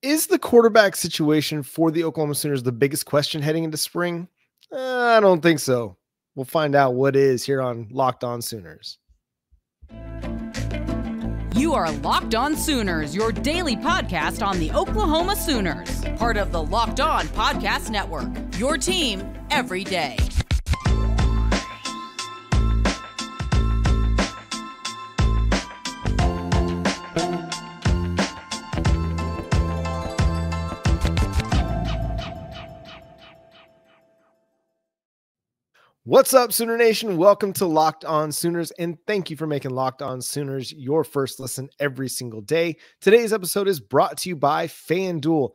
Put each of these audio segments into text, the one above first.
Is the quarterback situation for the Oklahoma Sooners the biggest question heading into spring? I don't think so. We'll find out what is here on Locked On Sooners. You are Locked On Sooners, your daily podcast on the Oklahoma Sooners, part of the Locked On Podcast Network, your team every day. What's up, Sooner Nation? Welcome to Locked On Sooners, and thank you for making Locked On Sooners your first listen every single day. Today's episode is brought to you by FanDuel.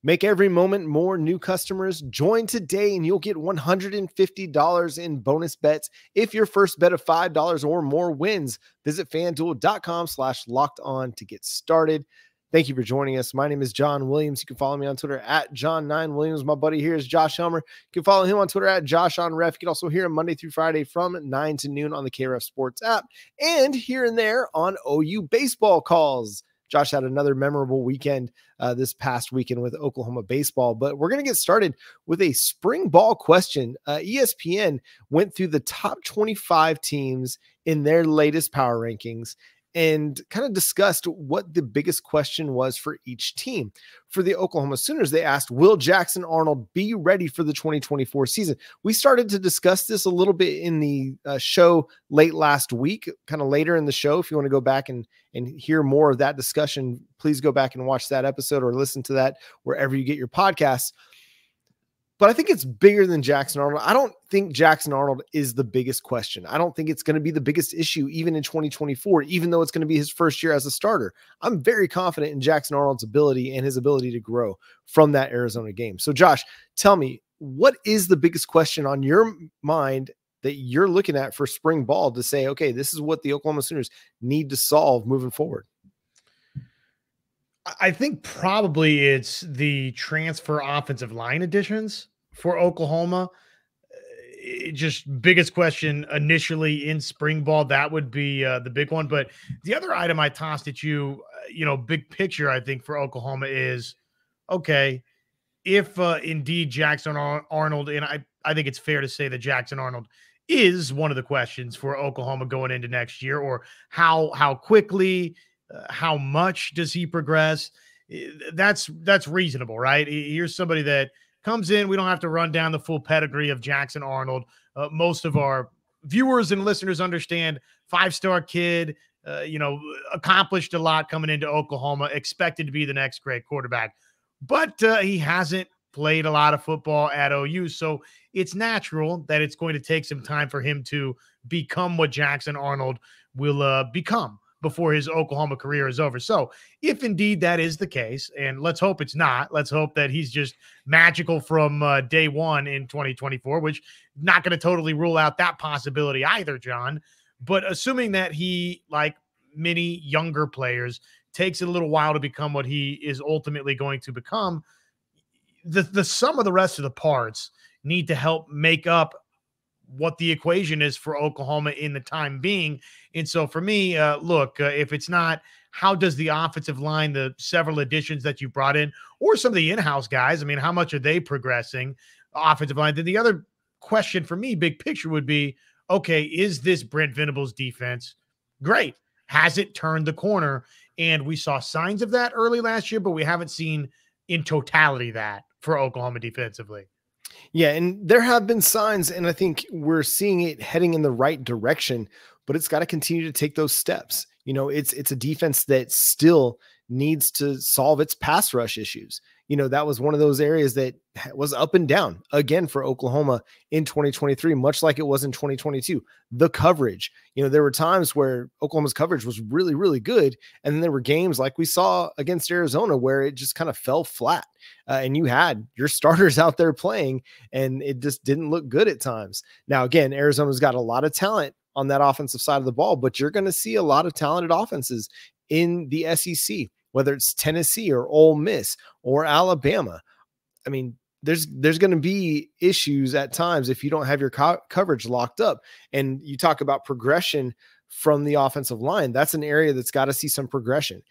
Make every moment more. New customers, join today and you'll get $150 in bonus bets if your first bet of $5 or more wins. Visit FanDuel.com/lockedon to get started. Thank you for joining us. My name is John Williams. You can follow me on Twitter at John9Williams. My buddy here is Josh Helmer. You can follow him on Twitter at JoshOnRef. You can also hear him Monday through Friday from 9 to noon on the KREF Sports app and here and there on OU baseball calls. Josh had another memorable weekend this past weekend with Oklahoma baseball, but we're going to get started with a spring ball question. ESPN went through the top 25 teams in their latest power rankings and kind of discussed what the biggest question was for each team. For the Oklahoma Sooners, they asked, will Jackson Arnold be ready for the 2024 season? We started to discuss this a little bit in the show late last week, kind of later in the show. If you want to go back and hear more of that discussion, please go back and watch that episode or listen to that wherever you get your podcasts. But I think it's bigger than Jackson Arnold. I don't think Jackson Arnold is the biggest question. I don't think it's going to be the biggest issue even in 2024, even though it's going to be his first year as a starter. I'm very confident in Jackson Arnold's ability and his ability to grow from that Arizona game. So Josh, tell me, what is the biggest question on your mind that you're looking at for spring ball to say, okay, this is what the Oklahoma Sooners need to solve moving forward? I think probably it's the transfer offensive line additions for Oklahoma. Just biggest question initially in spring ball. That would be the big one. But the other item I tossed at you, big picture, I think for Oklahoma is, okay, if indeed Jackson Arnold, and I think it's fair to say that Jackson Arnold is one of the questions for Oklahoma going into next year, or how quickly, how much does he progress? That's reasonable, right? Here's somebody that comes in. We don't have to run down the full pedigree of Jackson Arnold. Most of our viewers and listeners understand 5-star kid, accomplished a lot coming into Oklahoma, expected to be the next great quarterback, but he hasn't played a lot of football at OU. So it's natural that it's going to take some time for him to become what Jackson Arnold will become before his Oklahoma career is over. So if indeed that is the case, and let's hope it's not, let's hope that he's just magical from day one in 2024, which not going to totally rule out that possibility either, John. But assuming that he, like many younger players, takes a little while to become what he is ultimately going to become, the sum of the rest of the parts need to help make up what the equation is for Oklahoma in the time being. And so for me, if it's not, how does the offensive line, the several additions that you brought in, or some of the in-house guys, I mean, how much are they progressing offensive line? Then the other question for me, big picture, would be, okay, is this Brent Venables defense great? Has it turned the corner? And we saw signs of that early last year, but we haven't seen in totality that for Oklahoma defensively. Yeah, and there have been signs, and I think we're seeing it heading in the right direction, but it's got to continue to take those steps. It's a defense that still needs to solve its pass rush issues. That was one of those areas that was up and down again for Oklahoma in 2023, much like it was in 2022. The coverage, there were times where Oklahoma's coverage was really, really good. And then there were games like we saw against Arizona where it just kind of fell flat. And you had your starters out there playing, and it just didn't look good at times. Now, again, Arizona's got a lot of talent on that offensive side of the ball, but you're going to see a lot of talented offenses in the SEC, whether it's Tennessee or Ole Miss or Alabama. I mean, there's going to be issues at times if you don't have your coverage locked up. And you talk about progression from the offensive line. That's an area that's got to see some progression.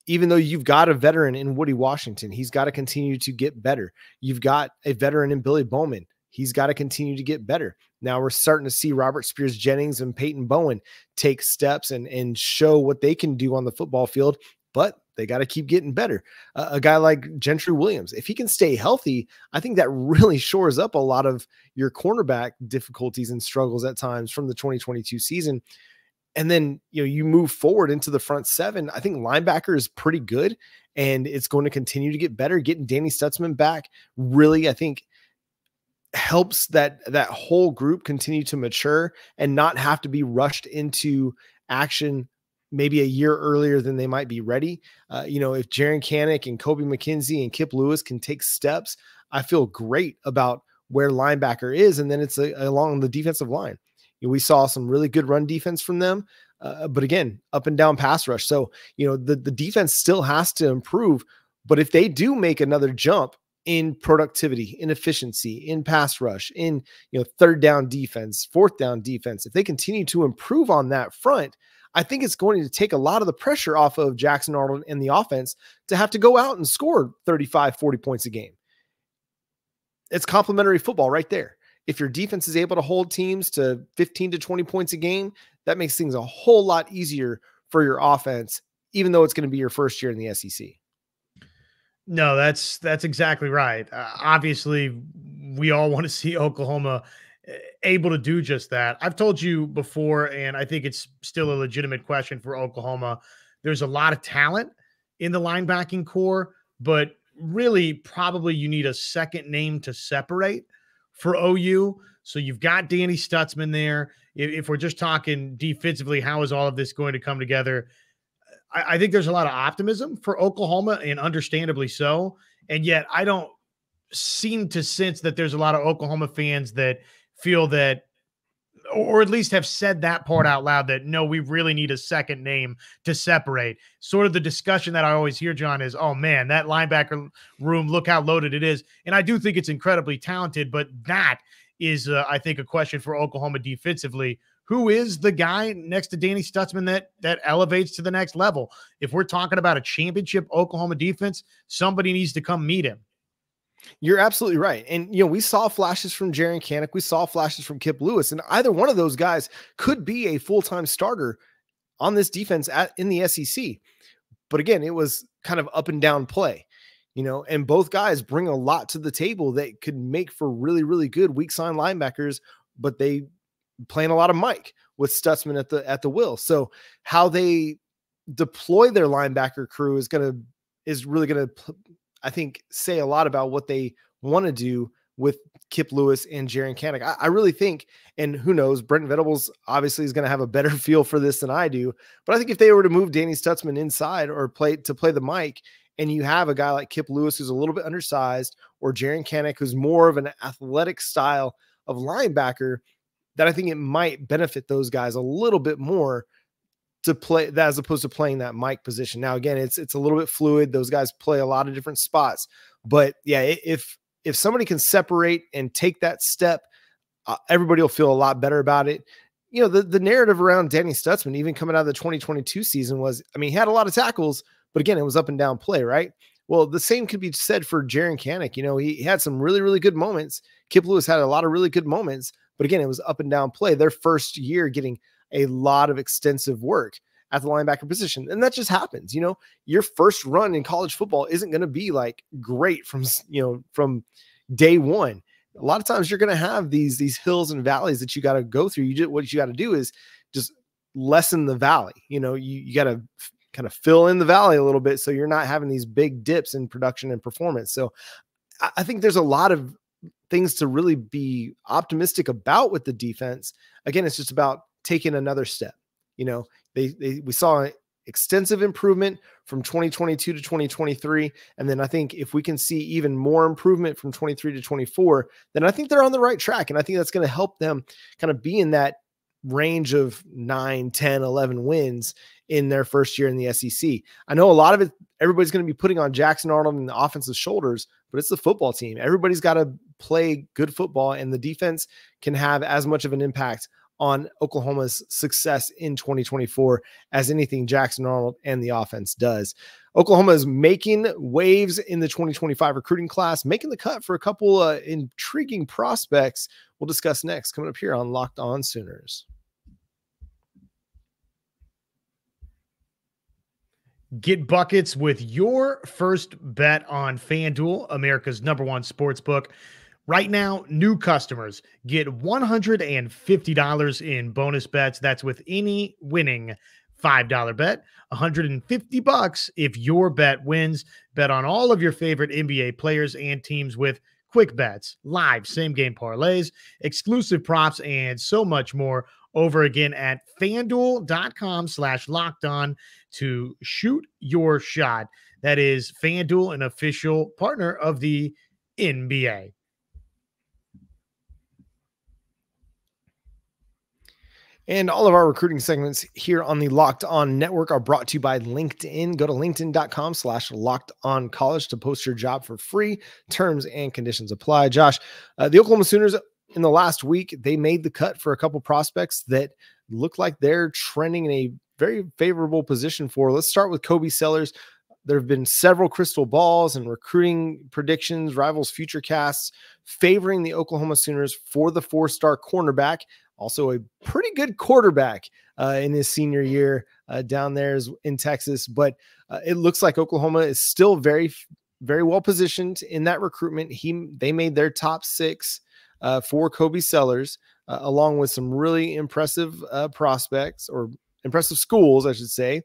even though you've got a veteran in Woody Washington, he's got to continue to get better. You've got a veteran in Billy Bowman. He's got to continue to get better. Now we're starting to see Robert Spears Jennings and Peyton Bowen take steps and show what they can do on the football field, but they got to keep getting better. A guy like Gentry Williams, if he can stay healthy, I think that really shores up a lot of your cornerback difficulties and struggles at times from the 2022 season. And then, you move forward into the front seven. I think linebacker is pretty good, and it's going to continue to get better. Getting Danny Stutzman back really, I think, helps that whole group continue to mature and not have to be rushed into action maybe a year earlier than they might be ready. If Jaren Kanak and Kobe McKenzie and Kip Lewis can take steps, I feel great about where linebacker is. And then it's along the defensive line. We saw some really good run defense from them, but again, up and down pass rush. So, the defense still has to improve, but if they do make another jump in productivity, in efficiency, in pass rush, in, third down defense, fourth down defense, if they continue to improve on that front, I think it's going to take a lot of the pressure off of Jackson Arnold and the offense to have to go out and score 35, 40 points a game. It's complementary football right there. If your defense is able to hold teams to 15 to 20 points a game, that makes things a whole lot easier for your offense, even though it's going to be your first year in the SEC. No, that's exactly right. Obviously, we all want to see Oklahoma able to do just that. I've told you before, and I think it's still a legitimate question for Oklahoma. There's a lot of talent in the linebacking core, but really probably you need a second name to separate for OU. So you've got Danny Stutzman there. If we're just talking defensively, how is all of this going to come together? I think there's a lot of optimism for Oklahoma, and understandably so. And yet I don't seem to sense that there's a lot of Oklahoma fans that feel that, or at least have said that part out loud, that no, we really need a second name to separate. Sort of the discussion that I always hear, John, is, oh man, that linebacker room, look how loaded it is. And I do think it's incredibly talented, but that is, I think, a question for Oklahoma defensively. Who is the guy next to Danny Stutzman that elevates to the next level? If we're talking about a championship Oklahoma defense, somebody needs to come meet him. You're absolutely right. And, we saw flashes from Jaren Kanak. We saw flashes from Kip Lewis, and either one of those guys could be a full-time starter on this defense in the SEC. But again, it was kind of up and down play, and both guys bring a lot to the table that could make for really, really good weak side linebackers, but they playing a lot of Mike with Stutzman at the wheel. So how they deploy their linebacker crew is really going to, I think, say a lot about what they want to do with Kip Lewis and Jaren Kanak. I really think, and who knows, Brent Venables obviously is going to have a better feel for this than I do. But I think if they were to move Danny Stutzman inside or play the mic, and you have a guy like Kip Lewis who's a little bit undersized, or Jaren Kanak who's more of an athletic style of linebacker, that I think it might benefit those guys a little bit more to play that as opposed to playing that Mike position. Now, again, it's a little bit fluid. Those guys play a lot of different spots, but yeah, if somebody can separate and take that step, everybody will feel a lot better about it. The narrative around Danny Stutzman, even coming out of the 2022 season, was, he had a lot of tackles, but again, it was up and down play, right? Well, the same could be said for Jaren Kanak. He had some really, really good moments. Kip Lewis had a lot of really good moments, but again, it was up and down play. Their first year getting a lot of extensive work at the linebacker position. And that just happens. Your first run in college football isn't going to be like great from day one. A lot of times you're going to have these hills and valleys that you got to go through. What you got to do is just lessen the valley. You got to kind of fill in the valley a little bit, so you're not having these big dips in production and performance. So I think there's a lot of things to really be optimistic about with the defense. Again, it's just about taking another step. We saw extensive improvement from 2022 to 2023. And then I think if we can see even more improvement from 23 to 24, then I think they're on the right track. And I think that's going to help them kind of be in that range of 9, 10, 11 wins in their first year in the SEC. I know a lot of it, everybody's going to be putting on Jackson Arnold and the offensive shoulders, but it's the football team. Everybody's got to play good football, and the defense can have as much of an impact on Oklahoma's success in 2024 as anything Jackson Arnold and the offense does. Oklahoma is making waves in the 2025 recruiting class, making the cut for a couple intriguing prospects we'll discuss next, coming up here on Locked On Sooners. Get buckets with your first bet on FanDuel, America's #1 sportsbook. Right now, new customers get $150 in bonus bets. That's with any winning $5 bet, $150 if your bet wins. Bet on all of your favorite NBA players and teams with quick bets, live same-game parlays, exclusive props, and so much more over again at FanDuel.com/lockedon to shoot your shot. That is FanDuel, an official partner of the NBA. And all of our recruiting segments here on the Locked On Network are brought to you by LinkedIn. Go to linkedin.com/lockedoncollege to post your job for free. Terms and conditions apply. Josh, the Oklahoma Sooners in the last week, they made the cut for a couple prospects that look like they're trending in a very favorable position for. Let's start with Kobe Sellers. There have been several crystal balls and recruiting predictions, Rivals future casts favoring the Oklahoma Sooners for the 4-star cornerback. Also a pretty good quarterback in his senior year down there in Texas. But it looks like Oklahoma is still very, very well positioned in that recruitment. They made their top 6 for Kobe Sellers, along with some really impressive prospects, or impressive schools, I should say.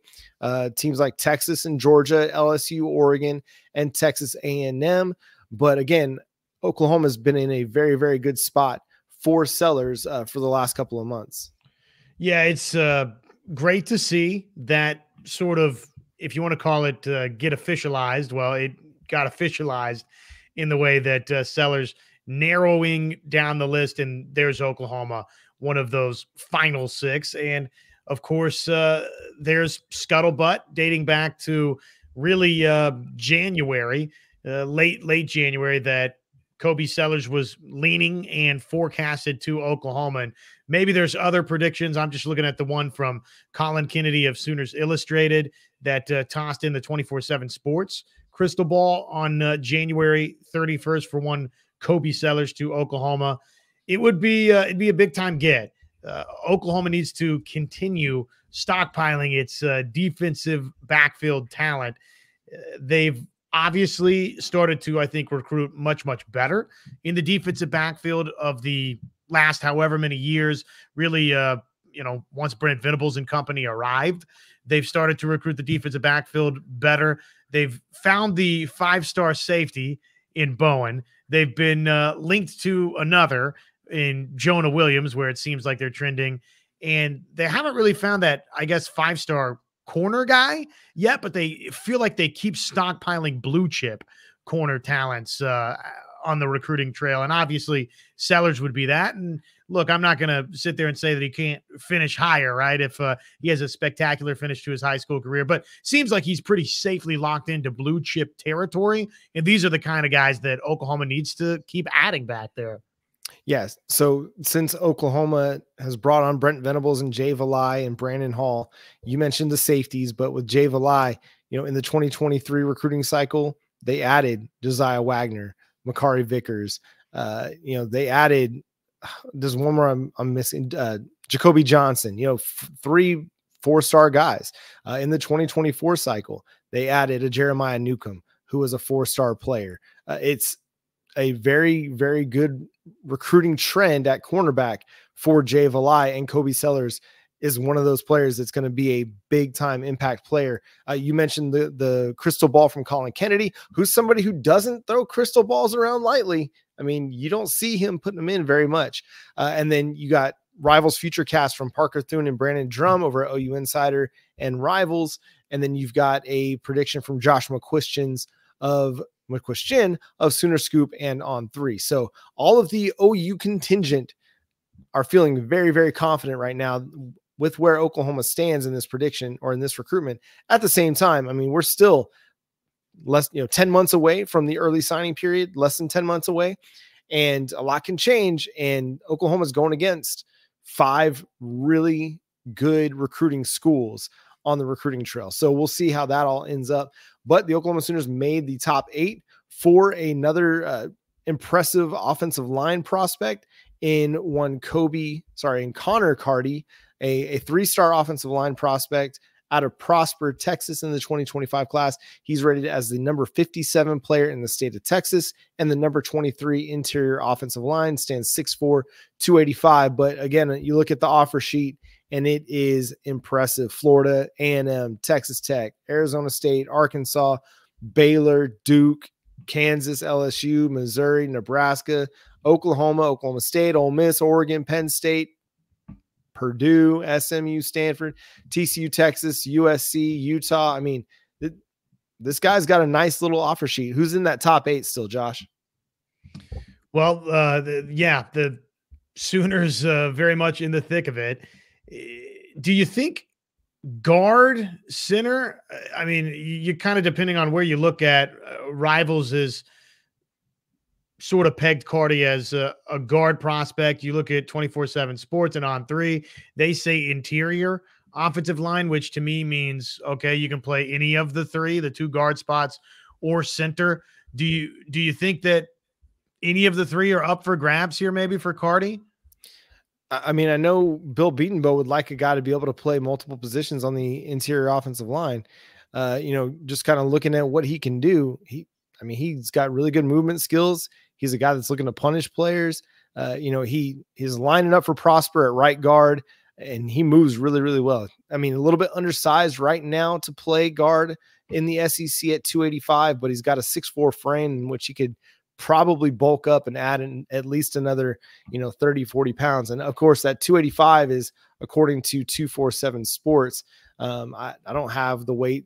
Teams like Texas and Georgia, LSU, Oregon, and Texas A&M. But again, Oklahoma's been in a very, very good spot for Sellers for the last couple of months. Yeah, it's great to see that sort of, if you want to call it get officialized. Well, it got officialized in the way that Sellers narrowing down the list, and there's Oklahoma, one of those final 6. And of course, there's scuttlebutt dating back to really January, late January, that Kobe Sellers was leaning and forecasted to Oklahoma. And maybe there's other predictions. I'm just looking at the one from Colin Kennedy of Sooners Illustrated that tossed in the 24/7 Sports crystal ball on January 31st for one Kobe Sellers to Oklahoma. It'd be a big time get. Oklahoma needs to continue stockpiling its defensive backfield talent. They've obviously started to, I think, recruit much, much better in the defensive backfield of the last however many years. Really, once Brent Venables and company arrived, they've started to recruit the defensive backfield better. They've found the 5-star safety in Bowen. They've been linked to another in Jonah Williams, where it seems like they're trending. And they haven't really found that, I guess, 5-star corner guy yet, but they feel like they keep stockpiling blue chip corner talents on the recruiting trail. And obviously Sellers would be that. And look, I'm not going to sit there and say that he can't finish higher, right? If he has a spectacular finish to his high school career, but seems like he's pretty safely locked into blue chip territory. And these are the kind of guys that Oklahoma needs to keep adding back there. Yes. So since Oklahoma has brought on Brent Venables and Jay Valai and Brandon Hall, you mentioned the safeties, but with Jay Valai, in the 2023 recruiting cycle, they added Josiah Wagner, Makari Vickers. They added, there's one more I'm missing, Jacoby Johnson, 3 4-star guys. In the 2024 cycle, they added a Jeremiah Newcomb, who was a 4-star player. It's a very, very good recruiting trend at cornerback for Jay Valai, and Kobe Sellers is one of those players that's going to be a big time impact player. You mentioned the crystal ball from Colin Kennedy, who's somebody who doesn't throw crystal balls around lightly. I mean, you don't see him putting them in very much. And then you got Rivals future cast from Parker Thune and Brandon Drum over at OU Insider and Rivals. And then you've got a prediction from Josh McQuestion of Sooner Scoop and On3. So all of the OU contingent are feeling very, very confident right now with where Oklahoma stands in this prediction or in this recruitment. At the same time, I mean, we're still 10 months away from the early signing period, less than 10 months away, and a lot can change. And Oklahoma's going against 5 really good recruiting schools on the recruiting trail. So we'll see how that all ends up. But the Oklahoma Sooners made the top 8 for another impressive offensive line prospect in Connor Carty, a 3-star offensive line prospect out of Prosper, Texas in the 2025 class. He's rated as the number 57 player in the state of Texas and the number 23 interior offensive line, stands 6'4", 285. But again, you look at the offer sheet and it is impressive. Florida, A&M, Texas Tech, Arizona State, Arkansas, Baylor, Duke, Kansas, LSU, Missouri, Nebraska, Oklahoma State, Ole Miss, Oregon, Penn State, Purdue, SMU, Stanford, TCU, Texas, USC, Utah. I mean, this guy's got a nice little offer sheet. Who's in that top 8 still, Josh? Well, the Sooners very much in the thick of it. Do you think guard, center? I mean, you kind of, depending on where you look at, Rivals is sort of pegged Carty as a guard prospect. You look at 24/7 Sports and On3, they say interior offensive line, which to me means, okay, you can play any of the 3, the 2 guard spots or center. Do you think that any of the 3 are up for grabs here, maybe for Carty? I mean, I know Bill Beatonbow would like a guy to be able to play multiple positions on the interior offensive line. Just kind of looking at what he can do. He's got really good movement skills. He's a guy that's looking to punish players. He's lining up for Prosper at right guard, and he moves really, really well. I mean, a little bit undersized right now to play guard in the SEC at 285, but he's got a 6'4" frame in which he could probably bulk up and add in at least another, 30, 40 pounds. And of course that 285 is according to 247 Sports. I don't have the weight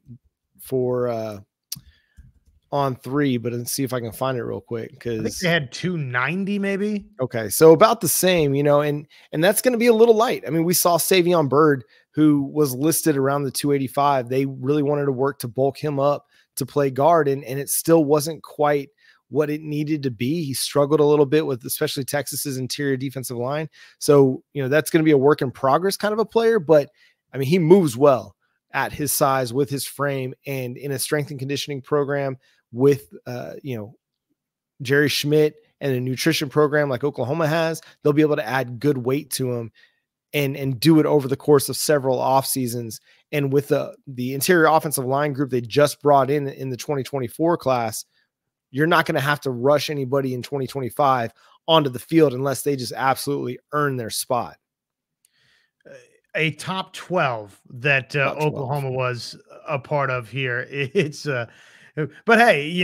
for On3, but let's see if I can find it real quick. I think they had 290 maybe. Okay. So about the same, and that's going to be a little light. I mean, we saw Savion Byrd, who was listed around the 285. They really wanted to work to bulk him up to play guard, and it still wasn't quite what it needed to be. He struggled a little bit with especially Texas's interior defensive line. So, that's going to be a work in progress kind of a player, but I mean, he moves well at his size with his frame, and in a strength and conditioning program with, Jerry Schmidt and a nutrition program like Oklahoma has, they'll be able to add good weight to him and do it over the course of several off seasons. And with the interior offensive line group they just brought in the 2024 class, you're not going to have to rush anybody in 2025 onto the field unless they just absolutely earn their spot. A top 12 that top 12. Oklahoma was a part of here. But hey,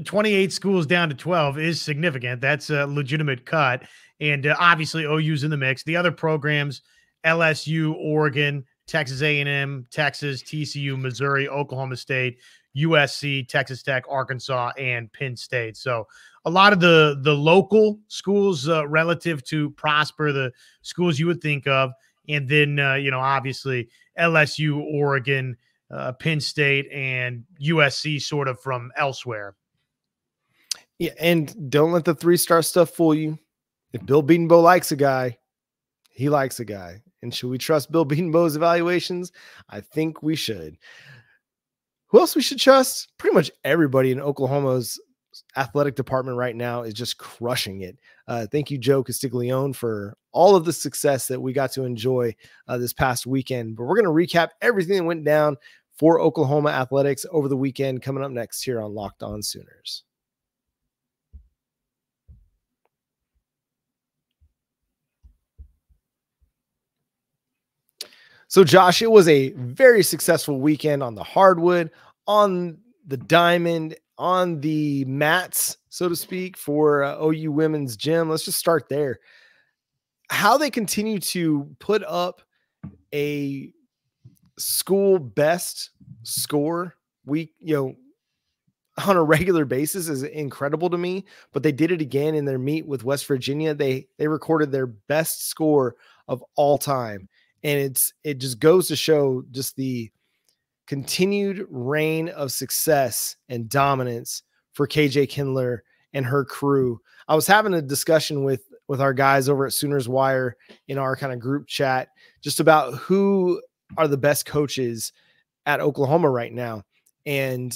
28 schools down to 12 is significant. That's a legitimate cut. And obviously OU's in the mix. The other programs, LSU, Oregon, Texas A&M, Texas, TCU, Missouri, Oklahoma State, USC, Texas Tech, Arkansas, and Penn State. So a lot of the local schools relative to Prosper, the schools you would think of. And then, obviously LSU, Oregon, Penn State, and USC sort of from elsewhere. Yeah, and don't let the 3-star stuff fool you. If Bill Beatonbow likes a guy, he likes a guy. And should we trust Bill Beatonbow's evaluations? I think we should. Who else we should trust? Pretty much everybody in Oklahoma's athletic department right now is just crushing it. Thank you, Joe Castiglione, for all of the success that we got to enjoy this past weekend. But we're going to recap everything that went down for Oklahoma athletics over the weekend coming up next here on Locked On Sooners. So, Josh, it was a very successful weekend on the hardwood, on the diamond, on the mats, so to speak, for OU Women's Gym. Let's just start there. How they continue to put up a school best score week, on a regular basis is incredible to me, but they did it again in their meet with West Virginia. They recorded their best score of all time. And it just goes to show just the continued reign of success and dominance for KJ Kindler and her crew. I was having a discussion with with our guys over at Sooners Wire in our kind of group chat, just about who are the best coaches at Oklahoma right now. And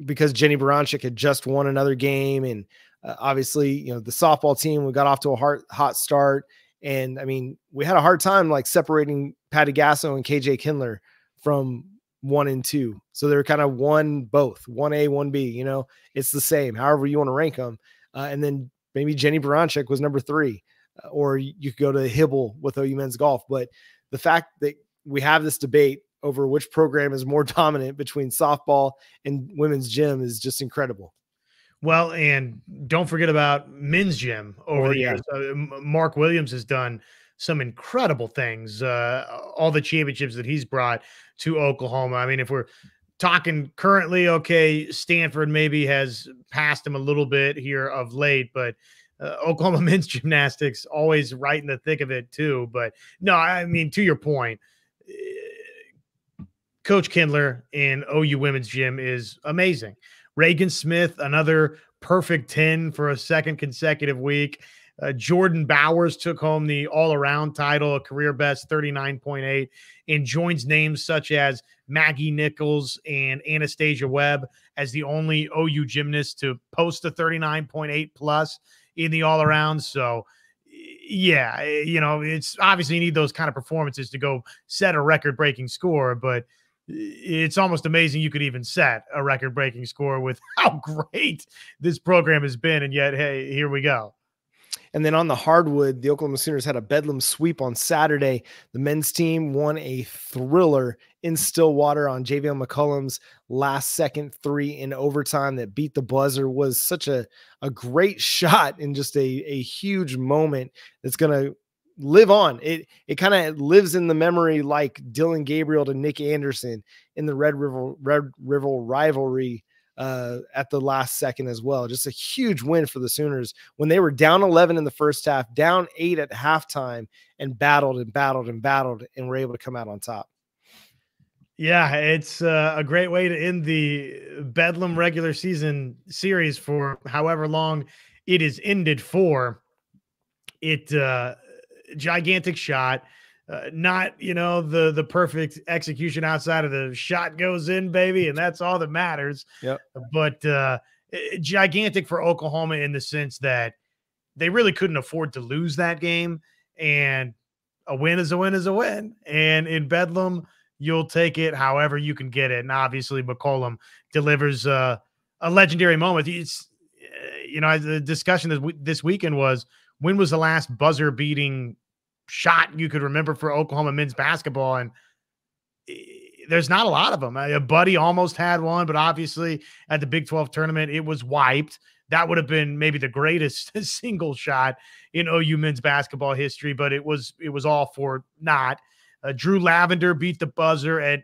because Jenny Baranczyk had just won another game, and obviously, you know, the softball team, we got off to a hot start. And I mean, we had a hard time like separating Patty Gasso and KJ Kindler from 1 and 2. So they're kind of both 1A, 1B, you know, it's the same, however you want to rank them. And then maybe Jenny Baranczyk was number 3, or you could go to Hibble with OU men's golf. But the fact that we have this debate over which program is more dominant between softball and women's gym is just incredible. Well, and don't forget about men's gym over the years. Mark Williams has done some incredible things, all the championships that he's brought to Oklahoma. I mean, if we're talking currently, okay, Stanford maybe has passed him a little bit here of late, but Oklahoma men's gymnastics always right in the thick of it too. But no, I mean, to your point, Coach Kindler in OU women's gym is amazing. Reagan Smith, another perfect 10 for a second consecutive week. Jordan Bowers took home the all-around title, a career best 39.8, and joins names such as Maggie Nichols and Anastasia Webb as the only OU gymnast to post a 39.8 plus in the all-around. So, yeah, you know, it's obviously you need those kind of performances to go set a record-breaking score, but it's almost amazing you could even set a record-breaking score with how great this program has been. And yet, hey, here we go. And then on the hardwood, the Oklahoma Sooners had a Bedlam sweep on Saturday. The men's team won a thriller in Stillwater on JaVale McCullum's last-second 3 in overtime that beat the buzzer. Was such a great shot and just a huge moment that's going to live on. It kind of lives in the memory like Dylan Gabriel to Nick Anderson in the Red River rivalry at the last second as well. Just a huge win for the Sooners when they were down 11 in the first half, down 8 at halftime, and battled and were able to come out on top. Yeah, it's a great way to end the Bedlam regular season series for however long it is ended for. It gigantic shot, not, you know, the perfect execution outside of the shot goes in, baby, and that's all that matters. Yep. But gigantic for Oklahoma in the sense that they really couldn't afford to lose that game, and a win is a win is a win. And in Bedlam, you'll take it however you can get it. And obviously McCollum delivers a legendary moment. It's, you know, the discussion this weekend was, when was the last buzzer beating shot you could remember for Oklahoma men's basketball? And there's not a lot of them. A buddy almost had one, but obviously at the Big 12 tournament, it was wiped. That would have been maybe the greatest single shot in OU men's basketball history, but it was all for naught. Drew Lavender beat the buzzer at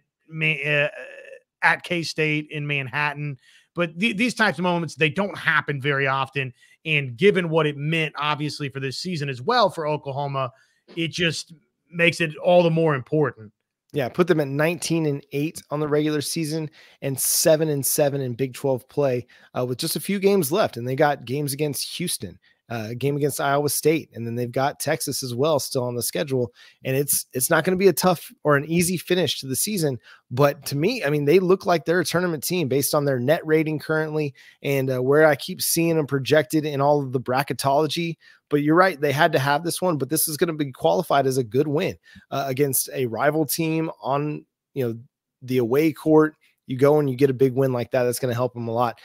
K-State in Manhattan. But these types of moments, they don't happen very often. And given what it meant, obviously, for this season as well for Oklahoma, it just makes it all the more important. Yeah, put them at 19-8 on the regular season and 7-7 in Big 12 play with just a few games left. And they got games against Houston, a game against Iowa State, and then they've got Texas as well still on the schedule. And it's not going to be a tough or an easy finish to the season. But to me, I mean, they look like they're a tournament team based on their net rating currently and where I keep seeing them projected in all of the bracketology. But you're right, they had to have this one, but this is going to be qualified as a good win against a rival team on, you know, the away court. You go and you get a big win like that. That's going to help them a lot.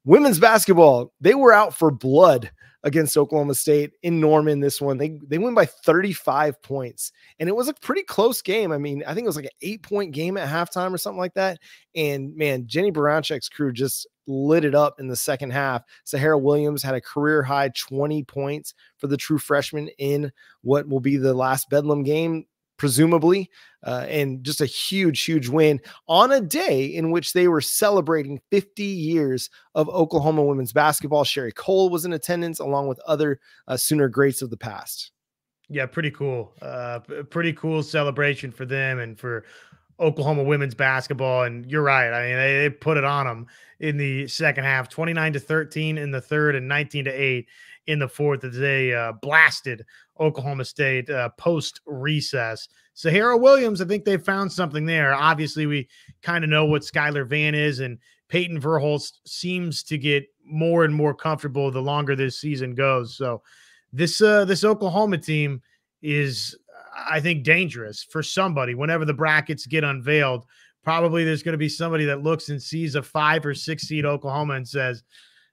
Women's basketball, they were out for blood against Oklahoma State in Norman. This one, they win by 35 points, and it was a pretty close game. I mean, I think it was like an 8-point game at halftime or something like that. And man, Jenny Baranczyk's crew just lit it up in the second half. Sahara Williams had a career high 20 points for the true freshman in what will be the last Bedlam game, presumably, and just a huge win on a day in which they were celebrating 50 years of Oklahoma women's basketball. Sherry Cole was in attendance along with other Sooner greats of the past. Yeah, pretty cool. Pretty cool celebration for them and for Oklahoma women's basketball. And you're right. I mean, they put it on them in the second half, 29-13 in the third and 19-8 in the fourth, as they blasted Oklahoma State post recess. Sahara Williams, I think they found something there. Obviously, we kind of know what Skylar Vann is, and Peyton Verhulst seems to get more and more comfortable the longer this season goes. So this Oklahoma team is, I think, dangerous for somebody. Whenever the brackets get unveiled, probably there's going to be somebody that looks and sees a 5 or 6 seed Oklahoma and says,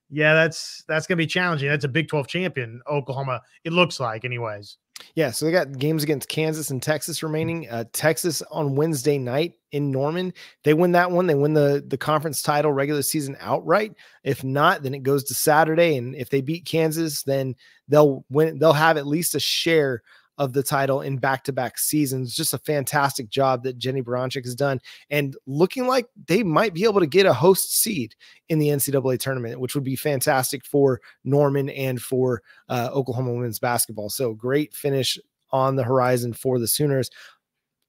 yeah, that's going to be challenging. That's a Big 12 champion, Oklahoma, it looks like anyways. Yeah, so they got games against Kansas and Texas remaining. Texas on Wednesday night in Norman. They win that one. They win the conference title regular season outright. If not, then it goes to Saturday. And if they beat Kansas, then they'll win. They'll have at least a share of the title in back-to-back seasons. Just a fantastic job that Jenny Baranczyk has done, and looking like they might be able to get a host seed in the NCAA tournament, which would be fantastic for Norman and for Oklahoma women's basketball. So great finish on the horizon for the Sooners.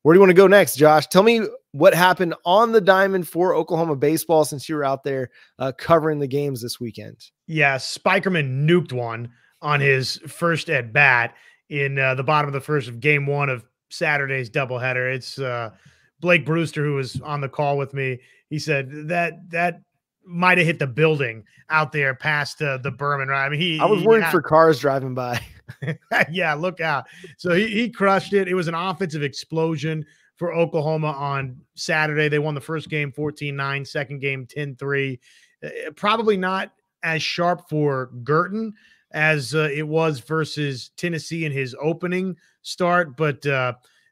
Where do you want to go next, Josh? Tell me what happened on the diamond for Oklahoma baseball since you were out there covering the games this weekend. Yeah, Spikerman nuked one on his first at bat in the bottom of the first of game one of Saturday's doubleheader. It's Blake Brewster, who was on the call with me. He said that might have hit the building out there past the Berman, right? I mean, I was worried for cars driving by. Yeah, look out. So he crushed it. It was an offensive explosion for Oklahoma on Saturday. They won the first game 14-9, second game 10-3. Probably not as sharp for Girton as it was versus Tennessee in his opening start, but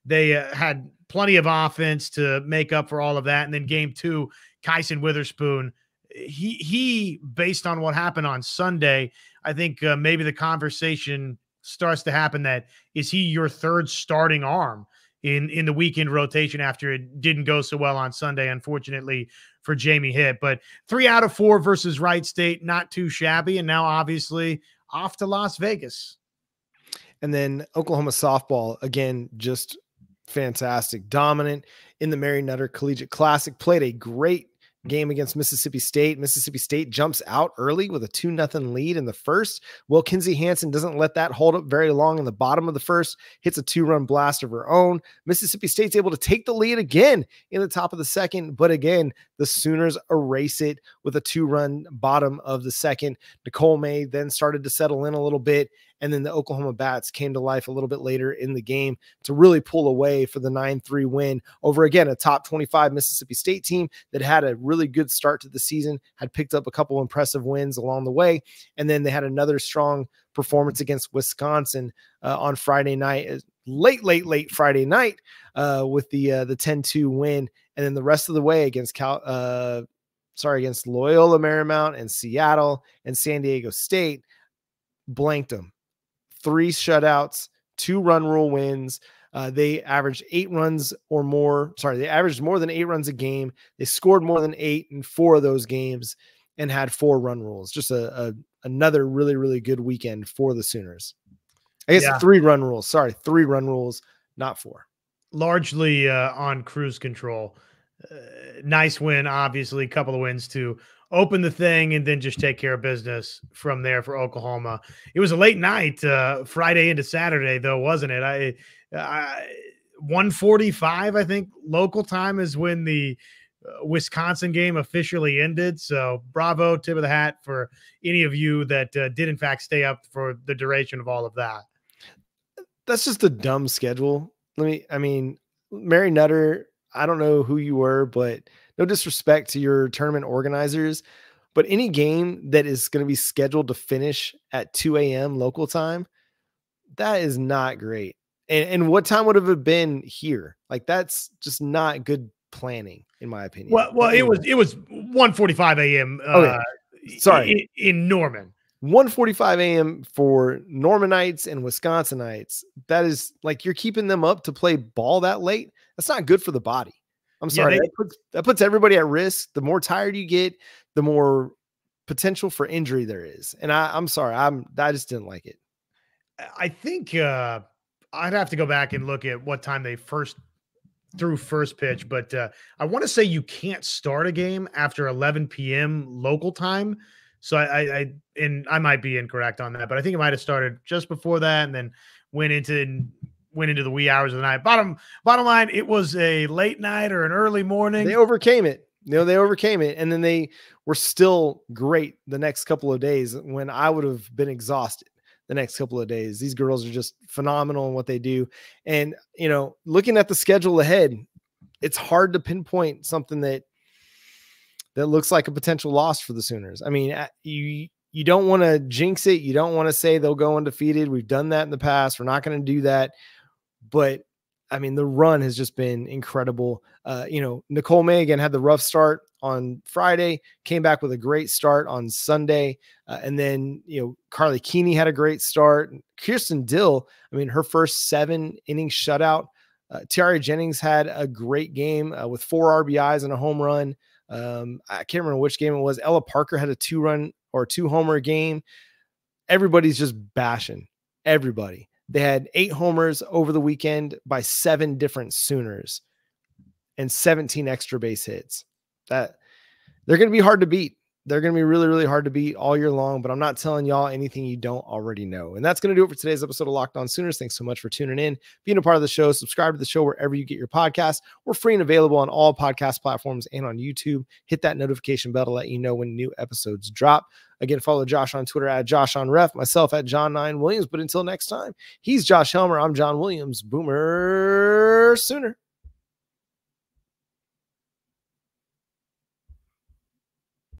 they had plenty of offense to make up for all of that. And then game two, Kyson Witherspoon, he based on what happened on Sunday, I think maybe the conversation starts to happen that, is he your third starting arm in the weekend rotation after it didn't go so well on Sunday, unfortunately for Jamie Hitt. But 3 out of 4 versus Wright State, not too shabby. And now obviously off to Las Vegas. And then Oklahoma softball, again, just fantastic, dominant in the Mary Nutter Collegiate Classic, played a great game against Mississippi State. Mississippi State jumps out early with a 2-0 lead in the first. Will Kinsey Hansen doesn't let that hold up very long in the bottom of the first, hits a 2-run blast of her own. Mississippi State's able to take the lead again in the top of the second, but again, the Sooners erase it with a 2-run bottom of the second. Nicole May then started to settle in a little bit, and then the Oklahoma Bats came to life a little bit later in the game to really pull away for the 9-3 win over, again, a top 25 Mississippi State team that had a really good start to the season, had picked up a couple impressive wins along the way. And then they had another strong performance against Wisconsin on Friday night, late Friday night with the 10-2 win. And then the rest of the way against against Loyola Marymount and Seattle and San Diego State, blanked them. 3 shutouts, 2 run rule wins. They averaged 8 runs or more. Sorry, they averaged more than 8 runs a game. They scored more than 8 in 4 of those games and had 4 run rules. Just another really, really good weekend for the Sooners. I guess 3 run rules. Sorry, 3 run rules, not 4. Largely on cruise control. Nice win, obviously. A couple of wins to open the thing and then just take care of business from there for Oklahoma. It was a late night, Friday into Saturday, though, wasn't it? 1:45, I think, local time is when the Wisconsin game officially ended. So bravo, tip of the hat for any of you that did, in fact, stay up for the duration of all of that. That's just a dumb schedule. Mary Nutter, I don't know who you were, but no disrespect to your tournament organizers, but any game that is going to be scheduled to finish at 2 a.m. local time, that is not great. And what time would have it been here? Like, that's just not good planning, in my opinion. Well, it was 1:45 a.m. Sorry, in Norman. 1:45 a.m. for Normanites and Wisconsinites. That is like, you're keeping them up to play ball that late. That's not good for the body. I'm sorry. That puts everybody at risk. The more tired you get, the more potential for injury there is. And I'm sorry. I just didn't like it. I think I'd have to go back and look at what time they first through first pitch, but I want to say you can't start a game after 11 p.m. local time. So I might be incorrect on that, but I think it might have started just before that and then went into the wee hours of the night. Bottom line, it was a late night or an early morning. They overcame it. They overcame it, and then they were still great the next couple of days when I would have been exhausted the next couple of days. These girls are just phenomenal in what they do. And, looking at the schedule ahead, it's hard to pinpoint something that looks like a potential loss for the Sooners. I mean, you don't want to jinx it. You don't want to say they'll go undefeated. We've done that in the past. We're not going to do that. But I mean, the run has just been incredible. Nicole May again had the rough start on Friday, came back with a great start on Sunday. And then, Carly Keeney had a great start. Kirsten Dill, I mean, her first 7-inning shutout. Tiara Jennings had a great game with 4 RBIs and a home run. I can't remember which game it was. Ella Parker had a 2-run or 2-homer game. Everybody's just bashing everybody. They had 8 homers over the weekend by 7 different Sooners and 17 extra base hits. That they're going to be hard to beat. They're going to be really, really hard to beat all year long, but I'm not telling y'all anything you don't already know. And that's going to do it for today's episode of Locked On Sooners. Thanks so much for tuning in, being a part of the show. Subscribe to the show wherever you get your podcasts. We're free and available on all podcast platforms and on YouTube. Hit that notification bell to let you know when new episodes drop. Again, follow Josh on Twitter at JoshOnRef, myself at John9Williams. But until next time, he's Josh Helmer. I'm John Williams. Boomer Sooner.